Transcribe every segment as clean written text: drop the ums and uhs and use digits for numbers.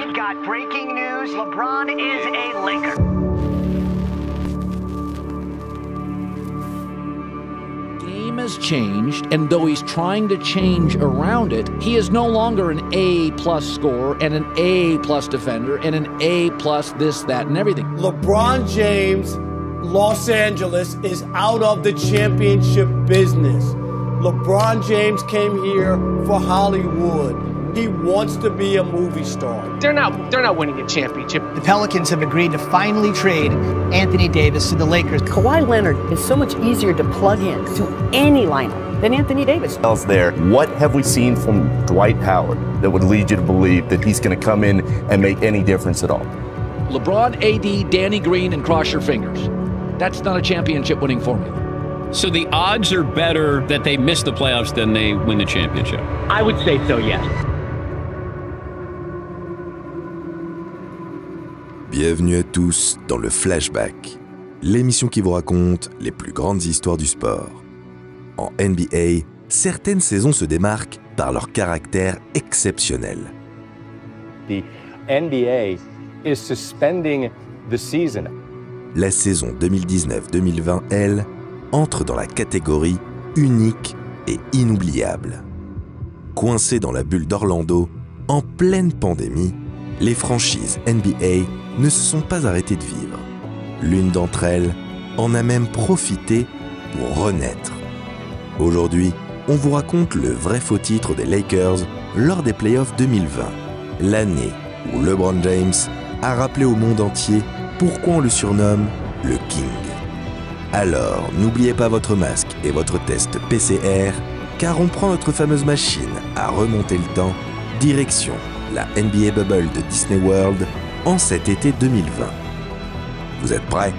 I've got breaking news. LeBron is a Laker. Has changed, and though he's trying to change around it, he is no longer an A+ scorer and an A+ defender and an A+ this, that, and everything. LeBron James, Los Angeles, is out of the championship business. LeBron James came here for Hollywood. He wants to be a movie star. They're not winning a championship. The Pelicans have agreed to finally trade Anthony Davis to the Lakers. Kawhi Leonard is so much easier to plug in to any lineup than Anthony Davis. There, what have we seen from Dwight Howard that would lead you to believe that he's going to come in and make any difference at all? LeBron, AD, Danny Green, and cross your fingers. That's not a championship-winning formula. So the odds are better that they miss the playoffs than they win the championship? I would say so, yes. Bienvenue à tous dans le Flashback, l'émission qui vous raconte les plus grandes histoires du sport. En NBA, certaines saisons se démarquent par leur caractère exceptionnel. The NBA is suspending the season. La saison 2019-2020, elle, entre dans la catégorie unique et inoubliable. Coincées dans la bulle d'Orlando, en pleine pandémie, les franchises NBA ne se sont pas arrêtées de vivre. L'une d'entre elles en a même profité pour renaître. Aujourd'hui, on vous raconte le vrai faux titre des Lakers lors des playoffs 2020, l'année où LeBron James a rappelé au monde entier pourquoi on le surnomme le King. Alors, n'oubliez pas votre masque et votre test PCR, car on prend notre fameuse machine à remonter le temps, direction la NBA Bubble de Disney World en cet été 2020. Vous êtes prêts?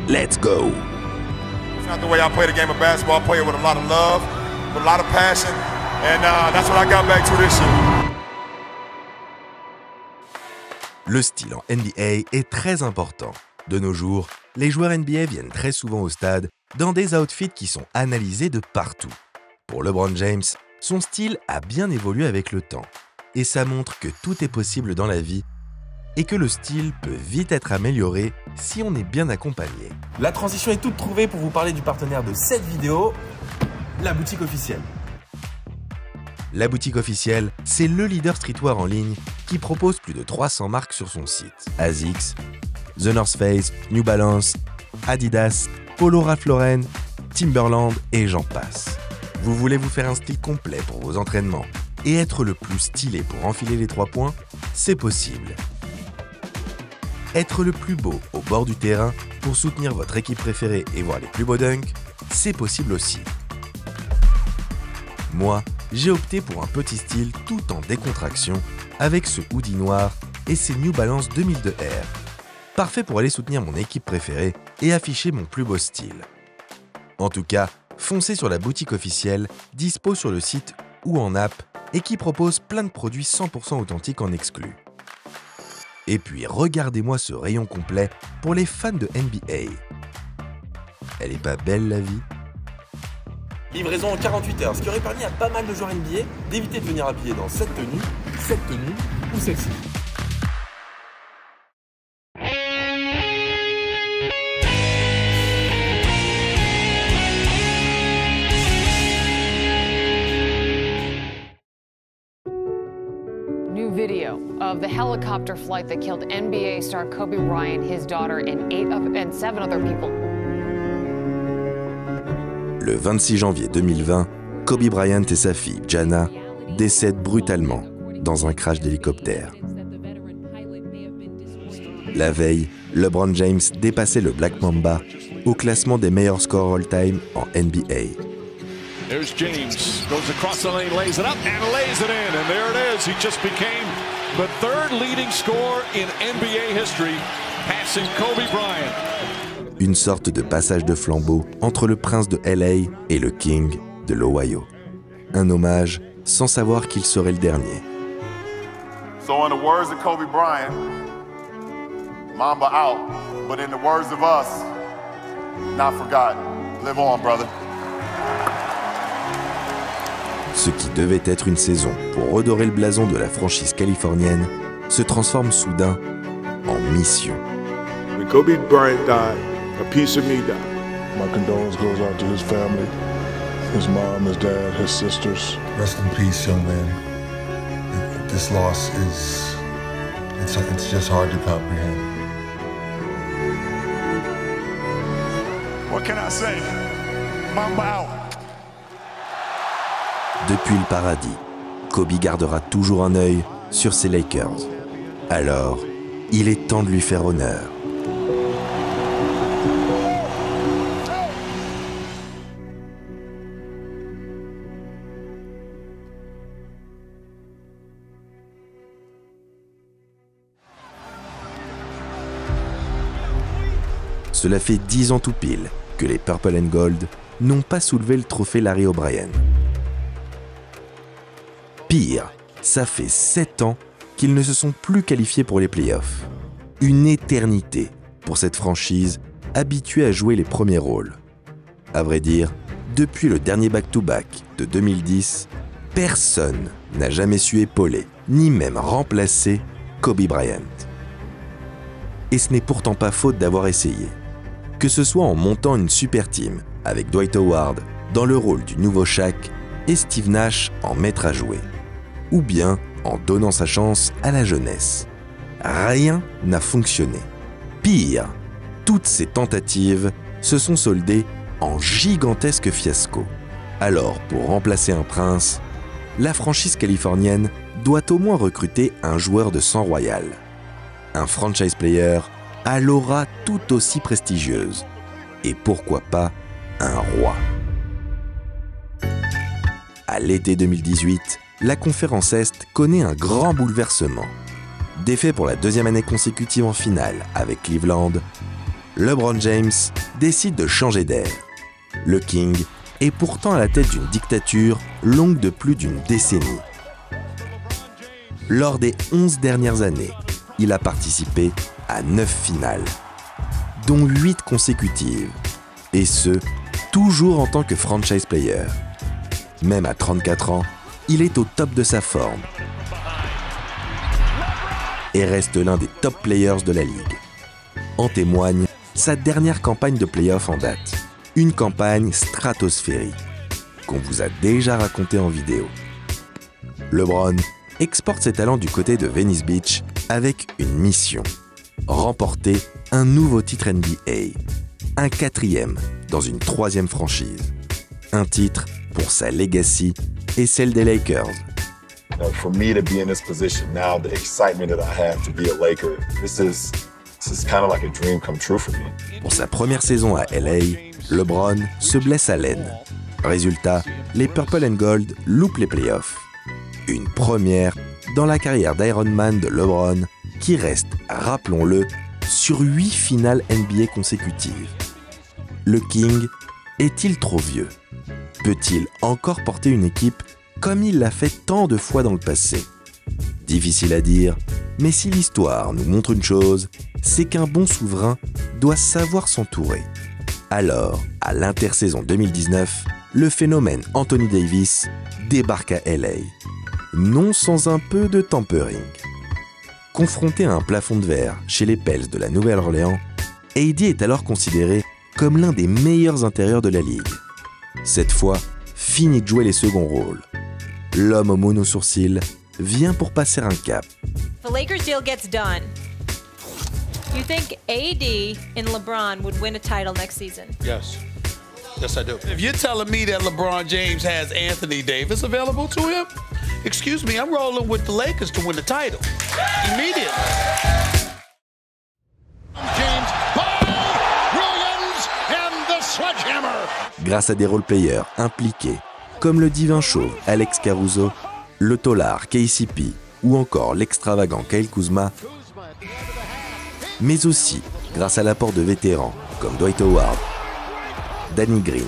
Let's go! It's not the way I play the game of basketball. I play it with a lot of love, with a lot of passion, and that's what I got back to this year. Le style en NBA est très important. De nos jours, les joueurs NBA viennent très souvent au stade dans des outfits qui sont analysés de partout. Pour LeBron James, son style a bien évolué avec le temps. Et ça montre que tout est possible dans la vie et que le style peut vite être amélioré si on est bien accompagné. La transition est toute trouvée pour vous parler du partenaire de cette vidéo, la boutique officielle. La boutique officielle, c'est le leader streetwear en ligne qui propose plus de 300 marques sur son site. ASICS, The North Face, New Balance, Adidas, Polo Ralph Lauren, Timberland et j'en passe. Vous voulez vous faire un style complet pour vos entraînements et être le plus stylé pour enfiler les 3 points? C'est possible. Être le plus beau au bord du terrain pour soutenir votre équipe préférée et voir les plus beaux dunks? C'est possible aussi. Moi, j'ai opté pour un petit style tout en décontraction avec ce hoodie noir et ces New Balance 2002 R. Parfait pour aller soutenir mon équipe préférée et afficher mon plus beau style. En tout cas, foncez sur la boutique officielle, dispo sur le site ou en app, et qui propose plein de produits 100% authentiques en exclu. Et puis regardez-moi ce rayon complet pour les fans de NBA. Elle est pas belle la vie? Livraison en 48 heures, ce qui aurait permis à pas mal de joueurs NBA d'éviter de venir habiller dans cette tenue ou celle-ci. Video of the helicopter flight that killed NBA star Kobe Bryant, his daughter, and 7 other people. Le 26 janvier 2020, Kobe Bryant et sa fille, Jana, décèdent brutalement dans un crash d'hélicoptère. La veille, LeBron James dépassait le Black Mamba au classement des meilleurs scores all-time en NBA. There's James, goes across the lane, lays it up, and lays it in. And there it is. He just became the 3rd leading scorer in NBA history, passing Kobe Bryant. Une sorte de passage de flambeau entre le prince de LA et le King de l'Ohio. Un hommage sans savoir qu'il serait le dernier. So in the words of Kobe Bryant, Mamba out, but in the words of us, not forgotten. Live on, brother. Ce qui devait être une saison pour redorer le blason de la franchise californienne se transforme soudain en mission. When Kobe Bryant died, a piece of me died. My condolence goes out to his family, his mom, his dad, his sisters. Rest in peace, young man. This loss is, it's just hard to comprehend. What can I say? Mamba out. Depuis le paradis, Kobe gardera toujours un œil sur ses Lakers. Alors, il est temps de lui faire honneur. Cela fait 10 ans tout pile que les Purple and Gold n'ont pas soulevé le trophée Larry O'Brien. Pire, ça fait 7 ans qu'ils ne se sont plus qualifiés pour les playoffs. Une éternité pour cette franchise habituée à jouer les premiers rôles. À vrai dire, depuis le dernier back-to-back de 2010, personne n'a jamais su épauler, ni même remplacer Kobe Bryant. Et ce n'est pourtant pas faute d'avoir essayé. Que ce soit en montant une super team avec Dwight Howard dans le rôle du nouveau Shaq et Steve Nash en maître à jouer, ou bien en donnant sa chance à la jeunesse. Rien n'a fonctionné. Pire, toutes ces tentatives se sont soldées en gigantesque fiasco. Alors, pour remplacer un prince, la franchise californienne doit au moins recruter un joueur de sang royal. Un franchise player à l'aura tout aussi prestigieuse. Et pourquoi pas un roi. À l'été 2018, la conférence Est connaît un grand bouleversement. Défait pour la deuxième année consécutive en finale avec Cleveland, LeBron James décide de changer d'air. Le King est pourtant à la tête d'une dictature longue de plus d'une décennie. Lors des 11 dernières années, il a participé à 9 finales, dont 8 consécutives, et ce, toujours en tant que franchise player. Même à 34 ans, il est au top de sa forme et reste l'un des top players de la ligue. En témoigne sa dernière campagne de playoff en date, une campagne stratosphérique qu'on vous a déjà racontée en vidéo. LeBron exporte ses talents du côté de Venice Beach avec une mission: remporter un nouveau titre NBA, un 4e dans une 3e franchise, un titre pour sa legacy et celle des Lakers. For me to be in this position now, the excitement that I have to be a Laker, this is kind of like a dream come true for me. Pour sa première saison à LA, LeBron se blesse à l'aine. Résultat, les Purple and Gold loupent les playoffs. Une première dans la carrière d'Iron Man de LeBron, qui reste, rappelons-le, sur 8 finales NBA consécutives. Le King est-il trop vieux? Peut-il encore porter une équipe comme il l'a fait tant de fois dans le passé? Difficile à dire, mais si l'histoire nous montre une chose, c'est qu'un bon souverain doit savoir s'entourer. Alors, à l'intersaison 2019, le phénomène Anthony Davis débarque à LA, non sans un peu de tampering. Confronté à un plafond de verre chez les Pels de la Nouvelle-Orléans, AD est alors considéré comme l'un des meilleurs intérieurs de la ligue. Cette fois, fini de jouer les seconds rôles. L'homme au mono-sourcil vient pour passer un cap. The Lakers deal gets done. You think AD and LeBron would win a title next season? Yes. Yes, I do. If you're telling me that LeBron James has Anthony Davis available to him, excuse me, I'm rolling with the Lakers to win the title. Immediately. James, Williams, and the sledgehammer. Grâce à des role-players impliqués, comme le divin chauve Alex Caruso, le tolard KCP ou encore l'extravagant Kyle Kuzma, mais aussi grâce à l'apport de vétérans comme Dwight Howard, Danny Green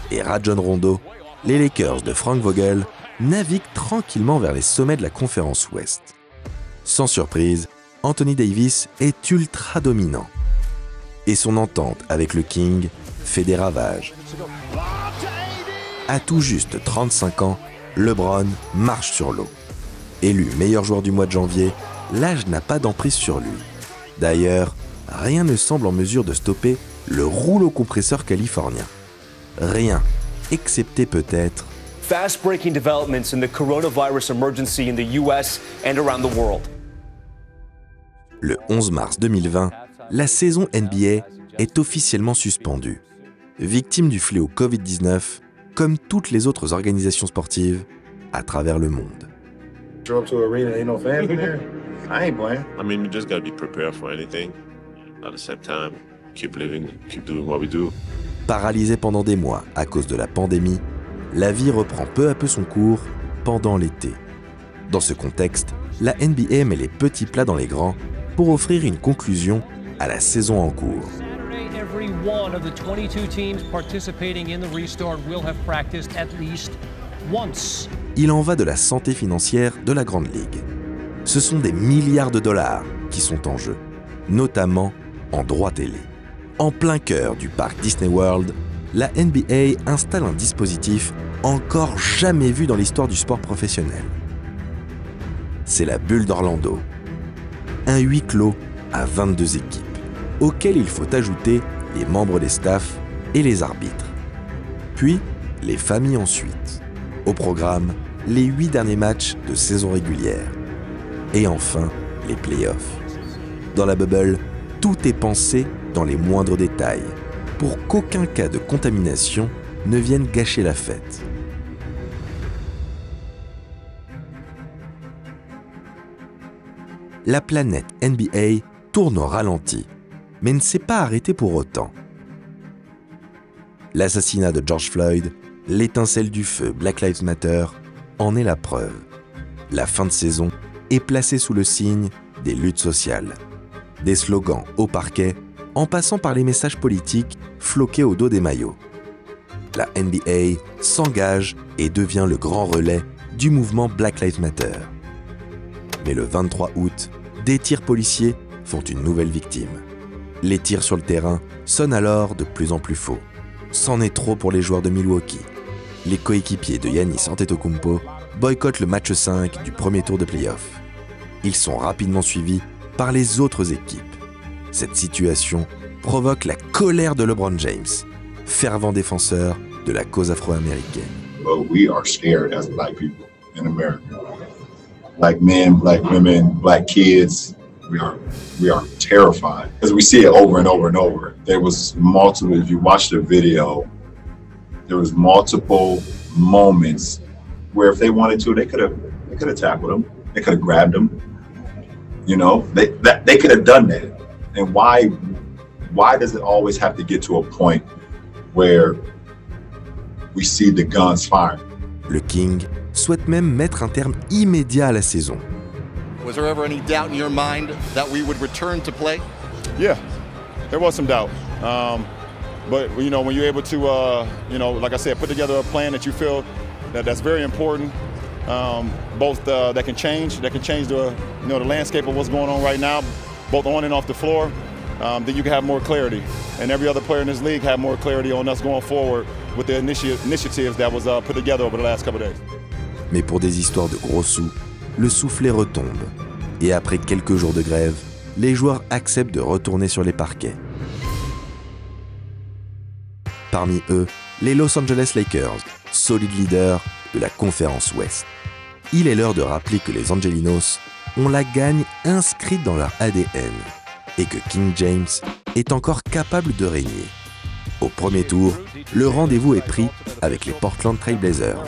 et Rajon Rondo, les Lakers de Frank Vogel naviguent tranquillement vers les sommets de la conférence Ouest. Sans surprise, Anthony Davis est ultra dominant. Et son entente avec le King fait des ravages. À tout juste 35 ans, LeBron marche sur l'eau. Élu meilleur joueur du mois de janvier, l'âge n'a pas d'emprise sur lui. D'ailleurs, rien ne semble en mesure de stopper le rouleau compresseur californien. Rien, excepté peut-être fast-breaking developments in the coronavirus emergency in the US and around the world. Le 11 mars 2020, la saison NBA est officiellement suspendue. Victime du fléau Covid-19, comme toutes les autres organisations sportives à travers le monde. Show up to an arena, ain't no fans in there. I ain't playing. I mean, you just gotta be prepared for anything. At the same time, keep living, keep doing what we do. Paralysée pendant des mois à cause de la pandémie, la vie reprend peu à peu son cours pendant l'été. Dans ce contexte, la NBA met les petits plats dans les grands pour offrir une conclusion à la saison en cours. Every one of the 22 teams participating in the restart will have practiced at least once. Il en va de la santé financière de la Grande Ligue. Ce sont des milliards de dollars qui sont en jeu, notamment en droits télé. En plein cœur du parc Disney World, la NBA installe un dispositif encore jamais vu dans l'histoire du sport professionnel. C'est la bulle d'Orlando. Un huis clos à 22 équipes, auquel il faut ajouter les membres des staffs et les arbitres. Puis, les familles ensuite. Au programme, les 8 derniers matchs de saison régulière. Et enfin, les playoffs. Dans la bubble, tout est pensé dans les moindres détails, pour qu'aucun cas de contamination ne vienne gâcher la fête. La planète NBA tourne au ralenti, mais ne s'est pas arrêtée pour autant. L'assassinat de George Floyd, l'étincelle du feu Black Lives Matter, en est la preuve. La fin de saison est placée sous le signe des luttes sociales. Des slogans au parquet, en passant par les messages politiques floqués au dos des maillots. La NBA s'engage et devient le grand relais du mouvement Black Lives Matter. Mais le 23 août, des tirs policiers font une nouvelle victime. Les tirs sur le terrain sonnent alors de plus en plus faux. C'en est trop pour les joueurs de Milwaukee. Les coéquipiers de Giannis Antetokounmpo boycottent le match 5 du premier tour de play-off. Ils sont rapidement suivis par les autres équipes. Cette situation provoque la colère de LeBron James, fervent défenseur de la cause afro-américaine. But we are scared as black people in America. Black men, black women, black kids, we are terrified. Because we see it over and over and over. There was multiple, if you watch the video, there was multiple moments where if they wanted to, they could have tackled him. They could have grabbed him. You know, they could have done that. And why does it always have to get to a point where we see the guns firing? Le King souhaite même mettre un terme immédiat à la saison. Was there ever any doubt in your mind that we would return to play? Yeah, there was some doubt. But you know, when you're able to, you know, like I said, put together a plan that you feel that's very important, both that can change the, you know, the landscape of what's going on right now, both on and off the floor, then you can have more clarity. And every other player in this league have more clarity on us going forward with the initiatives that was put together over the last couple of days. Mais pour des histoires de gros sous, le soufflet retombe. Et après quelques jours de grève, les joueurs acceptent de retourner sur les parquets. Parmi eux, les Los Angeles Lakers, solide leader de la conférence Ouest. Il est l'heure de rappeler que les Angelinos ont la gagne inscrite dans leur ADN et que King James est encore capable de régner. Au premier tour, le rendez-vous est pris avec les Portland Trail Blazers.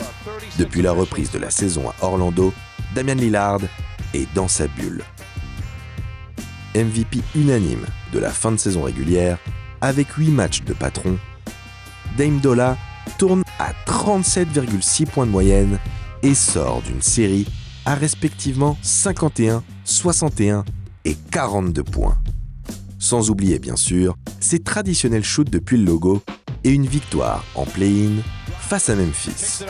Depuis la reprise de la saison à Orlando, Damian Lillard est dans sa bulle. MVP unanime de la fin de saison régulière, avec 8 matchs de patron, Dame Dolla tourne à 37,6 points de moyenne et sort d'une série à respectivement 51, 61 et 42 points. Sans oublier bien sûr ses traditionnels shoots depuis le logo et une victoire en play-in face à Memphis.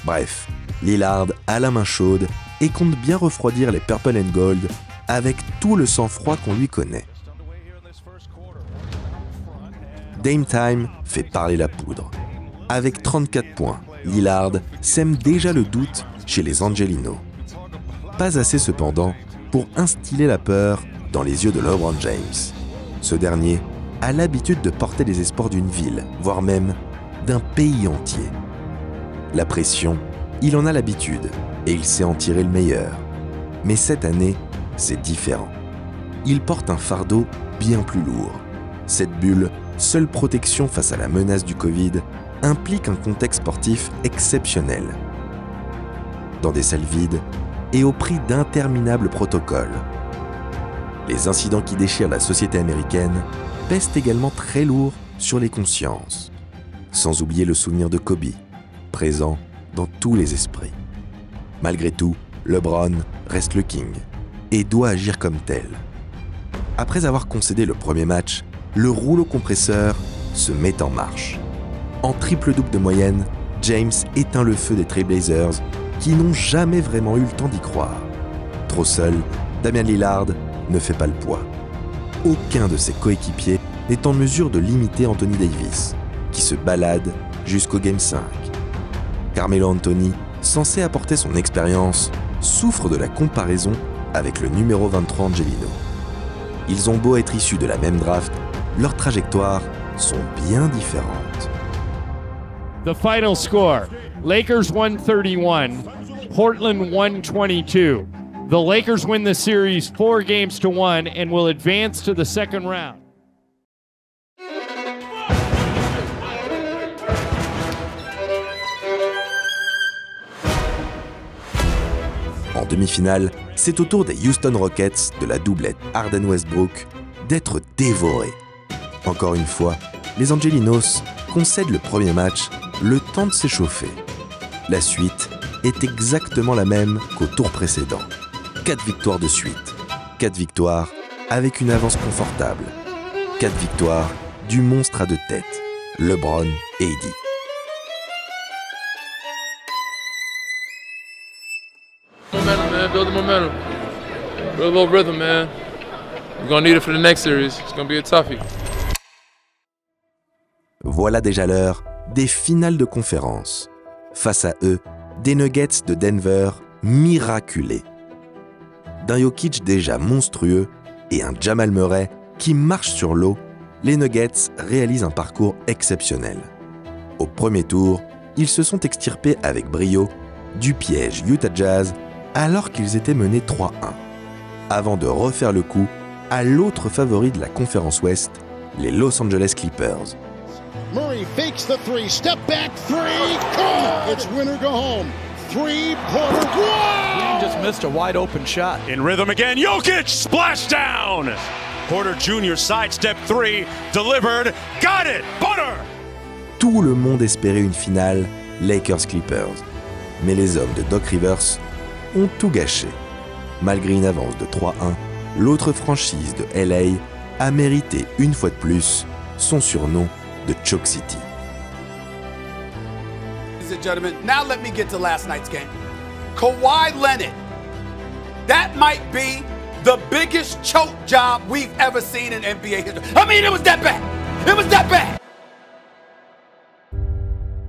Bref, Lillard a la main chaude et compte bien refroidir les Purple and Gold avec tout le sang-froid qu'on lui connaît. Dame Time fait parler la poudre. Avec 34 points, Lillard sème déjà le doute chez les Angelinos. Pas assez cependant pour instiller la peur dans les yeux de LeBron James. Ce dernier a l'habitude de porter les espoirs d'une ville, voire même d'un pays entier. La pression, il en a l'habitude et il sait en tirer le meilleur. Mais cette année, c'est différent. Il porte un fardeau bien plus lourd. Cette bulle, seule protection face à la menace du Covid, implique un contexte sportif exceptionnel. Dans des salles vides et au prix d'interminables protocoles. Les incidents qui déchirent la société américaine pèsent également très lourd sur les consciences. Sans oublier le souvenir de Kobe, présent dans tous les esprits. Malgré tout, LeBron reste le king et doit agir comme tel. Après avoir concédé le premier match, le rouleau compresseur se met en marche. En triple-double de moyenne, James éteint le feu des Trailblazers qui n'ont jamais vraiment eu le temps d'y croire. Trop seul, Damian Lillard ne fait pas le poids. Aucun de ses coéquipiers n'est en mesure de limiter Anthony Davis, qui se balade jusqu'au Game 5. Carmelo Anthony, censé apporter son expérience, souffre de la comparaison avec le numéro 23 Angelino. Ils ont beau être issus de la même draft, leurs trajectoires sont bien différentes. The final score, Lakers 131, Portland 122. The Lakers win the series 4-1 and will advance to the second round. En demi-finale, c'est au tour des Houston Rockets de la doublette Harden-Westbrook d'être dévorés. Encore une fois, les Angelinos concèdent le premier match, le temps de s'échauffer. La suite est exactement la même qu'au tour précédent. 4 victoires de suite. 4 victoires avec une avance confortable. 4 victoires du monstre à deux têtes, LeBron et AD. Momentum, man. Build the momentum. Build a little rhythm, man. We're gonna need it for the next series. It's gonna be a toughie. Voilà déjà l'heure des finales de conférence. Face à eux, des Nuggets de Denver miraculés. D'un Jokic déjà monstrueux et un Jamal Murray qui marche sur l'eau, les Nuggets réalisent un parcours exceptionnel. Au premier tour, ils se sont extirpés avec brio du piège Utah Jazz alors qu'ils étaient menés 3-1, avant de refaire le coup à l'autre favori de la conférence Ouest, les Los Angeles Clippers. Murray fakes the three, step back three, go! It's win or go home. Three-pointer, wow! Green just missed a wide open shot. In rhythm again, Jokic, splashdown! Porter Jr. sidestep three, delivered, got it, butter! Tout le monde espérait une finale Lakers-Clippers. Mais les hommes de Doc Rivers ont tout gâché. Malgré une avance de 3-1, l'autre franchise de LA a mérité une fois de plus son surnom de Choke City. Ladies and gentlemen, now let me get to last night's game. Kawhi Leonard. That might be the biggest choke job we've ever seen in NBA history. I mean, it was that bad. It was that bad.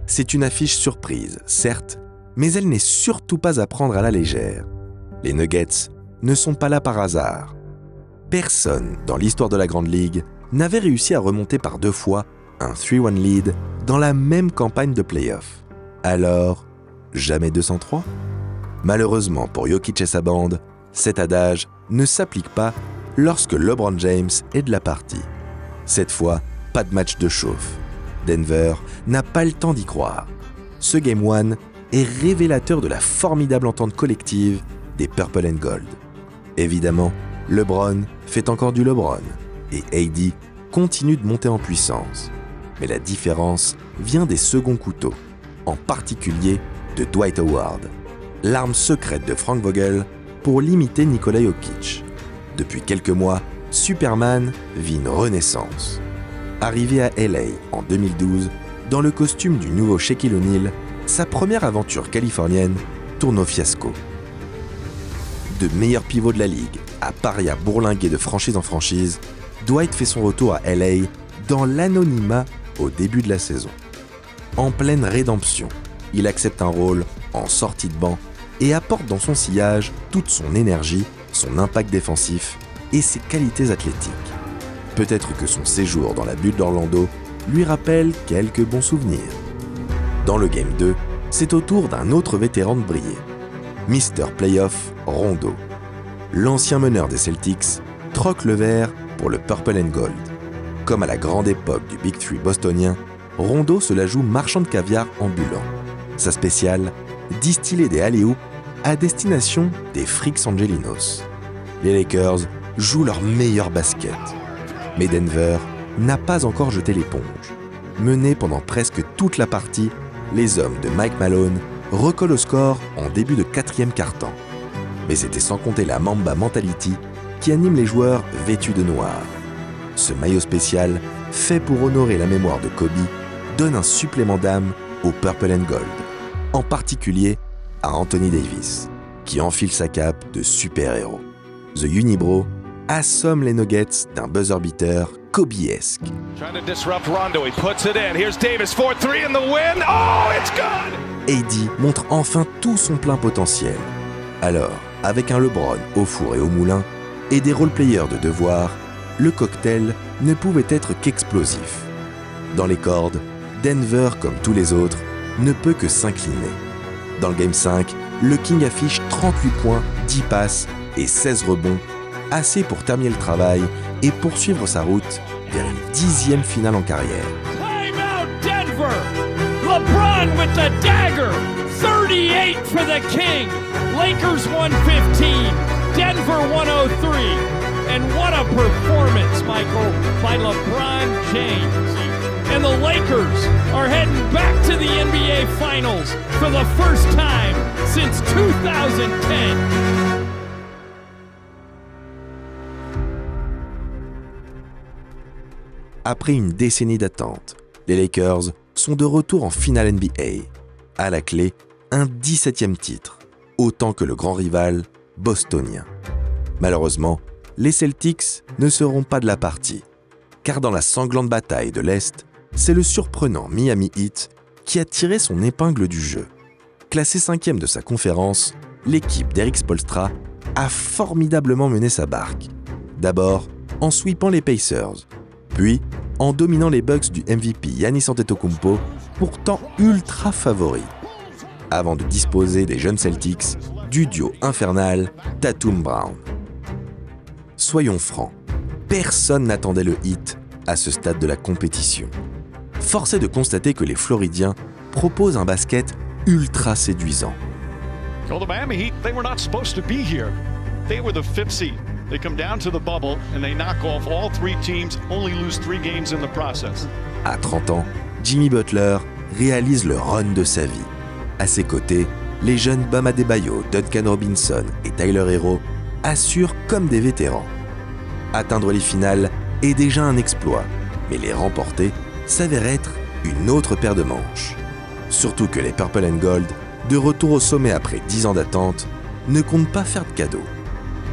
C'est une affiche surprise, certes, mais elle n'est surtout pas à prendre à la légère. Les Nuggets ne sont pas là par hasard. Personne dans l'histoire de la Grande Ligue n'avait réussi à remonter par 2 fois un 3-1 lead dans la même campagne de play-off. Alors, jamais 203 ? Malheureusement pour Jokic et sa bande, cet adage ne s'applique pas lorsque LeBron James est de la partie. Cette fois, pas de match de chauffe. Denver n'a pas le temps d'y croire. Ce Game 1 est révélateur de la formidable entente collective des Purple and Gold. Évidemment, LeBron fait encore du LeBron et AD continue de monter en puissance. Mais la différence vient des seconds couteaux, en particulier de Dwight Howard, l'arme secrète de Frank Vogel pour limiter Nikola Jokic. Depuis quelques mois, Superman vit une renaissance. Arrivé à LA en 2012, dans le costume du nouveau Shaquille O'Neal, sa première aventure californienne tourne au fiasco. De meilleur pivot de la ligue à paria bourlingué de franchise en franchise, Dwight fait son retour à LA dans l'anonymat au début de la saison. En pleine rédemption, il accepte un rôle en sortie de banc et apporte dans son sillage toute son énergie, son impact défensif et ses qualités athlétiques. Peut-être que son séjour dans la bulle d'Orlando lui rappelle quelques bons souvenirs. Dans le Game 2, c'est au tour d'un autre vétéran de briller, Mr. Playoff Rondo. L'ancien meneur des Celtics troque le vert pour le Purple and Gold. Comme à la grande époque du Big Three bostonien, Rondo se la joue marchand de caviar ambulant. Sa spéciale, distiller des alley-oops à destination des Freaks Angelinos. Les Lakers jouent leur meilleur basket. Mais Denver n'a pas encore jeté l'éponge. Menés pendant presque toute la partie, les hommes de Mike Malone recollent au score en début de 4e quart-temps. Mais c'était sans compter la Mamba Mentality qui anime les joueurs vêtus de noir. Ce maillot spécial, fait pour honorer la mémoire de Kobe, donne un supplément d'âme au Purple and Gold, en particulier à Anthony Davis, qui enfile sa cape de super-héros. The Unibro assomme les Nuggets d'un buzzer beater Kobe-esque. Trying to disrupt Rondo, he puts it in. Here's Davis, 4-3 in the win. Oh, it's good! AD montre enfin tout son plein potentiel. Alors, avec un LeBron au four et au moulin, et des role-players de devoir, le cocktail ne pouvait être qu'explosif. Dans les cordes, Denver, comme tous les autres, ne peut que s'incliner. Dans le Game 5, le King affiche 38 points, 10 passes et 16 rebonds, assez pour terminer le travail et poursuivre sa route vers une 10e finale en carrière. Time out Denver! LeBron with the dagger! 38 for the King! Lakers 115, Denver 103. And what a performance, Michael, by LeBron James. And the Lakers are heading back to the NBA Finals for the first time since 2010. Après une décennie d'attente, les Lakers sont de retour en finale NBA. À la clé, un 17e titre, autant que le grand rival bostonien. Malheureusement, les Celtics ne seront pas de la partie, car dans la sanglante bataille de l'Est, c'est le surprenant Miami Heat qui a tiré son épingle du jeu. Classée 5e de sa conférence, l'équipe d'Eric Spoelstra a formidablement mené sa barque. D'abord en sweepant les Pacers, puis en dominant les Bucks du MVP Giannis Antetokounmpo, pourtant ultra favori, avant de disposer des jeunes Celtics du duo infernal Tatum-Brown. Soyons francs, personne n'attendait le Heat à ce stade de la compétition. Force est de constater que les Floridiens proposent un basket ultra séduisant. Well, the Miami Heat, they were not supposed to be here. They were the 5th seed. They come down to the bubble and they knock off all 3 teams, only lose 3 games in the process. À 30 ans, Jimmy Butler réalise le run de sa vie. À ses côtés, les jeunes Bam Adebayo, Duncan Robinson et Tyler Herro assurent comme des vétérans. Atteindre les finales est déjà un exploit, mais les remporter s'avère être une autre paire de manches. Surtout que les Purple and Gold, de retour au sommet après 10 ans d'attente, ne comptent pas faire de cadeaux.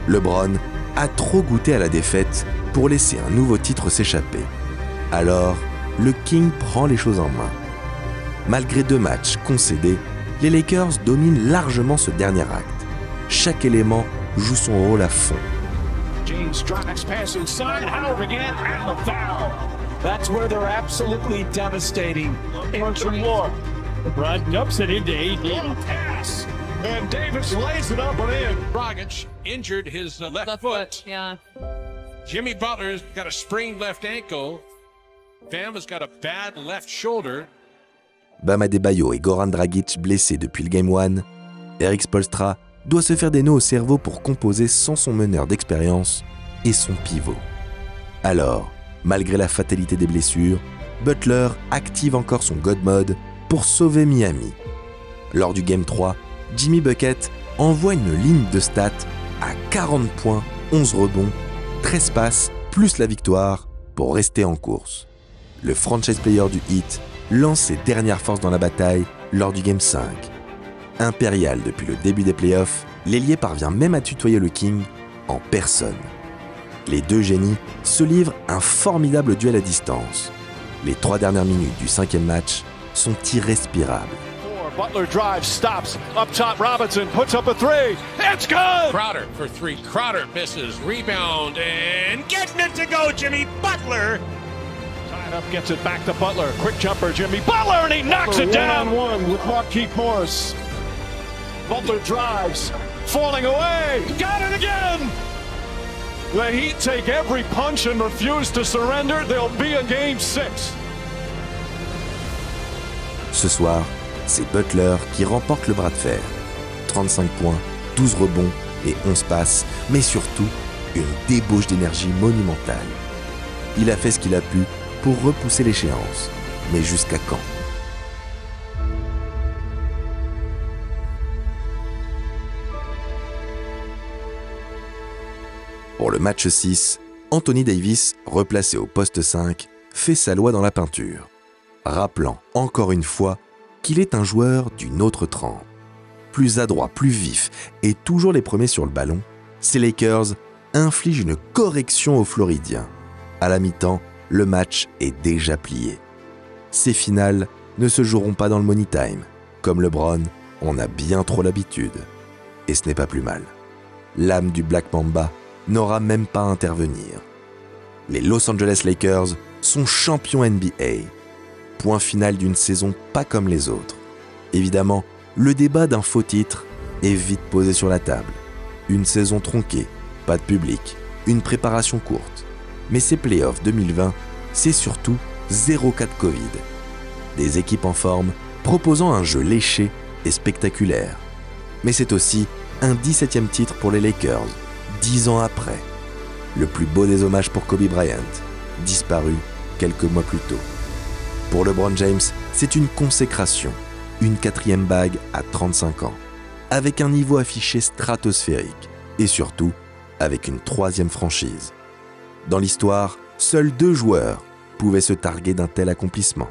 LeBron a trop goûté à la défaite pour laisser un nouveau titre s'échapper. Alors, le King prend les choses en main. Malgré 2 matchs concédés, les Lakers dominent largement ce dernier acte. Chaque élément joue son rôle à fond. James drives, pass inside, Howard again, and the foul. That's where they're absolutely devastating. Some more. LeBron dumps it into AD. Pass. And Davis lays it up and in. Dragic injured his left foot. Yeah. Jimmy Butler's got a sprained left ankle. Bama's got a bad left shoulder. Bam Adebayo et Goran Dragic blessés depuis le Game 1, Eric Spoelstra doit se faire des nœuds au cerveau pour composer sans son meneur d'expérience et son pivot. Alors, malgré la fatalité des blessures, Butler active encore son God Mode pour sauver Miami. Lors du Game 3, Jimmy Bucket envoie une ligne de stats à 40 points, 11 rebonds, 13 passes, plus la victoire pour rester en course. Le franchise player du Heat lance ses dernières forces dans la bataille lors du Game 5. Impérial depuis le début des playoffs, l'ailier parvient même à tutoyer le King en personne. Les 2 génies se livrent un formidable duel à distance. Les 3 dernières minutes du 5e match sont irrespirables. Butler drives, stops, up top Robinson, puts up a three, it's good! Crowder for three, Crowder misses, rebound, and getting it to go, Jimmy Butler! Tied up, gets it back to Butler, quick jumper, Jimmy Butler, and he knocks it down! One-on-one with Markieff Morris. Butler drives, falling away, got it again! The Heat take every punch and refuse to surrender, there'll be a game 6. Ce soir, c'est Butler qui remporte le bras de fer. 35 points, 12 rebonds et 11 passes, mais surtout une débauche d'énergie monumentale. Il a fait ce qu'il a pu pour repousser l'échéance. Mais jusqu'à quand ? Pour le match 6, Anthony Davis, replacé au poste 5, fait sa loi dans la peinture, rappelant encore une fois qu'il est un joueur d'une autre trempe. Plus adroit, plus vif et toujours les premiers sur le ballon, ces Lakers infligent une correction aux Floridiens. À la mi-temps, le match est déjà plié. Ces finales ne se joueront pas dans le money time. Comme LeBron, on a bien trop l'habitude. Et ce n'est pas plus mal. L'âme du Black Mamba n'aura même pas à intervenir. Les Los Angeles Lakers sont champions NBA. Point final d'une saison pas comme les autres. Évidemment, le débat d'un faux titre est vite posé sur la table. Une saison tronquée, pas de public, une préparation courte. Mais ces playoffs 2020, c'est surtout 0 cas de Covid. Des équipes en forme proposant un jeu léché et spectaculaire. Mais c'est aussi un 17e titre pour les Lakers, 10 ans après. Le plus beau des hommages pour Kobe Bryant, disparu quelques mois plus tôt. Pour LeBron James, c'est une consécration, une 4e bague à 35 ans, avec un niveau affiché stratosphérique et surtout avec une 3e franchise. Dans l'histoire, seuls 2 joueurs pouvaient se targuer d'un tel accomplissement.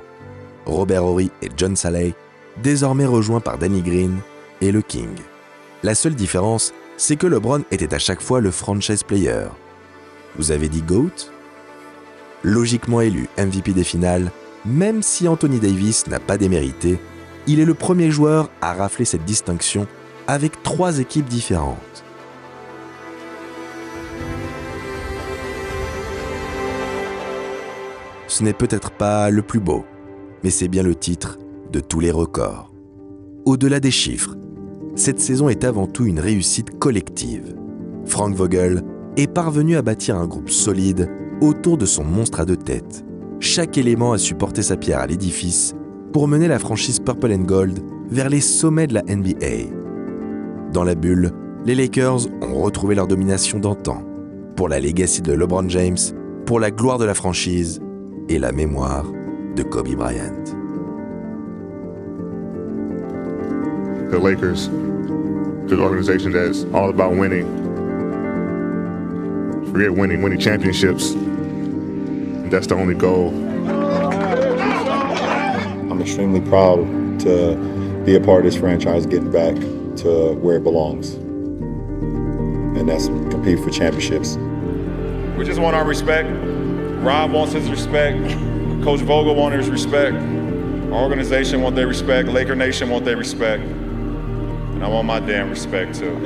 Robert Horry et John Salley, désormais rejoints par Danny Green et le King. La seule différence, c'est que LeBron était à chaque fois le franchise player. Vous avez dit GOAT ? Logiquement élu MVP des finales, même si Anthony Davis n'a pas démérité, il est le premier joueur à rafler cette distinction avec 3 équipes différentes. Ce n'est peut-être pas le plus beau, mais c'est bien le titre de tous les records. Au-delà des chiffres, cette saison est avant tout une réussite collective. Frank Vogel est parvenu à bâtir un groupe solide autour de son monstre à 2 têtes. Chaque élément a su porter sa pierre à l'édifice pour mener la franchise Purple and Gold vers les sommets de la NBA. Dans la bulle, les Lakers ont retrouvé leur domination d'antan, pour la legacy de LeBron James, pour la gloire de la franchise et la mémoire de Kobe Bryant. The Lakers, the organization that's all about winning. Forget winning championships. That's the only goal. I'm extremely proud to be a part of this franchise getting back to where it belongs. And that's compete for championships. We just want our respect. Rob wants his respect. Coach Vogel wants his respect. Our organization wants their respect. Laker Nation wants their respect. And I want my damn respect too.